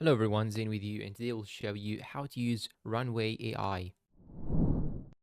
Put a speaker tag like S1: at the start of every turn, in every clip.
S1: Hello everyone, Zain with you, and today we'll show you how to use Runway AI.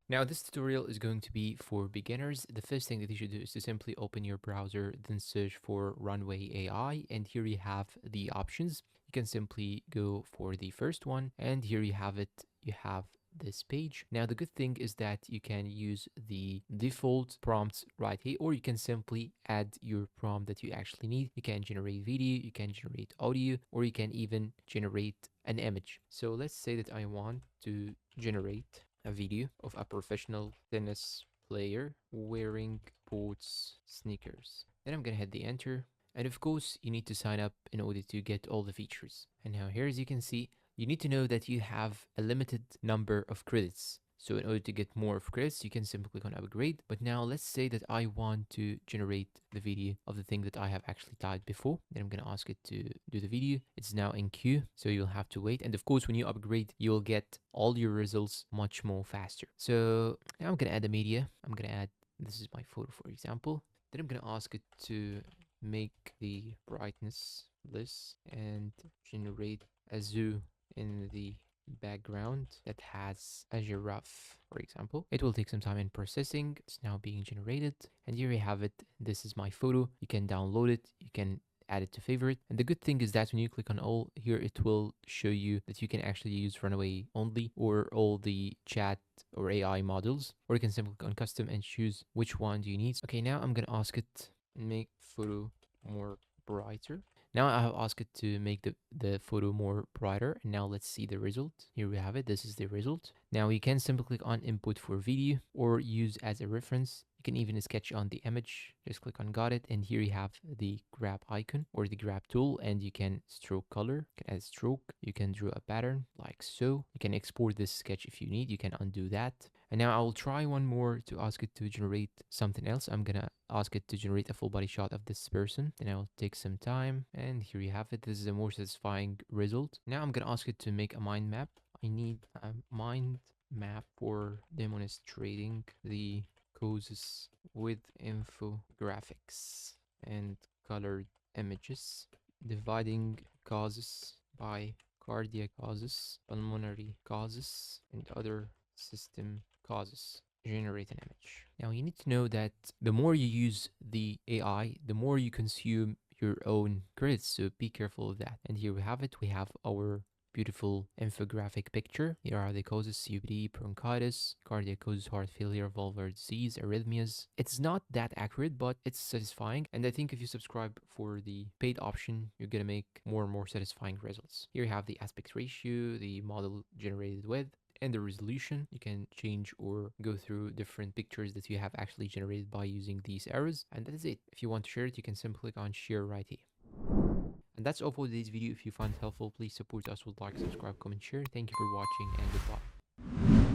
S1: Now this tutorial is going to be for beginners. The first thing that you should do is to simply open your browser, then search for Runway AI, and here you have the options. You can simply go for the first one, and here you have it. You have this page. Now the good thing is that you can use the default prompts right here, or you can simply add your prompt that you actually need. You can generate video, you can generate audio, or you can even generate an image. So let's say that I want to generate a video of a professional tennis player wearing sports sneakers. Then I'm gonna hit the enter. And of course, you need to sign up in order to get all the features. And now here, as you can see, you need to know that you have a limited number of credits. So in order to get more of credits, you can simply click on upgrade. But now let's say that I want to generate the video of the thing that I have actually typed before. Then I'm going to ask it to do the video. It's now in queue, so you'll have to wait. And of course, when you upgrade, you'll get all your results much more faster. So now I'm going to add a media. I'm going to add, this is my photo, for example. Then I'm going to ask it to make the brightness less and generate a zoo in the background that has a giraffe, for example. It will take some time in processing. It's now being generated. And here you have it. This is my photo. You can download it. You can add it to favorite. And the good thing is that when you click on all here, it will show you that you can actually use Runway only or all the chat or AI models, or you can simply click on custom and choose which one do you need. Okay, now I'm gonna ask it make photo more brighter. Now I have asked it to make the photo more brighter, and now let's see the result. Here we have it. This is the result. Now you can simply click on input for video or use as a reference. You can even sketch on the image. Just click on got it, and here you have the grab icon or the grab tool, and you can stroke color. You can add stroke. You can draw a pattern like so. You can export this sketch if you need. You can undo that. And now I will try one more to ask it to generate something else. I'm gonna ask it to generate a full body shot of this person. Then I will take some time, and here you have it. This is a more satisfying result. Now I'm gonna ask it to make a mind map. I need a mind map for demonstrating the causes with infographics and colored images, dividing causes by cardiac causes, pulmonary causes, and other system causes. Generate an image. Now you need to know that the more you use the AI, the more you consume your own credits, so be careful of that. And here we have it. We have our beautiful infographic picture. Here are the causes: COPD, bronchitis, cardiac causes, heart failure, valvular disease, arrhythmias. It's not that accurate, but it's satisfying. And I think if you subscribe for the paid option, you're gonna make more and more satisfying results. Here you have the aspect ratio, the model generated with, and the resolution. You can change or go through different pictures that you have actually generated by using these arrows. And that is it. If you want to share it, you can simply click on share right here. And that's all for today's video. If you find it helpful, please support us with like, subscribe, comment, share. Thank you for watching, and goodbye.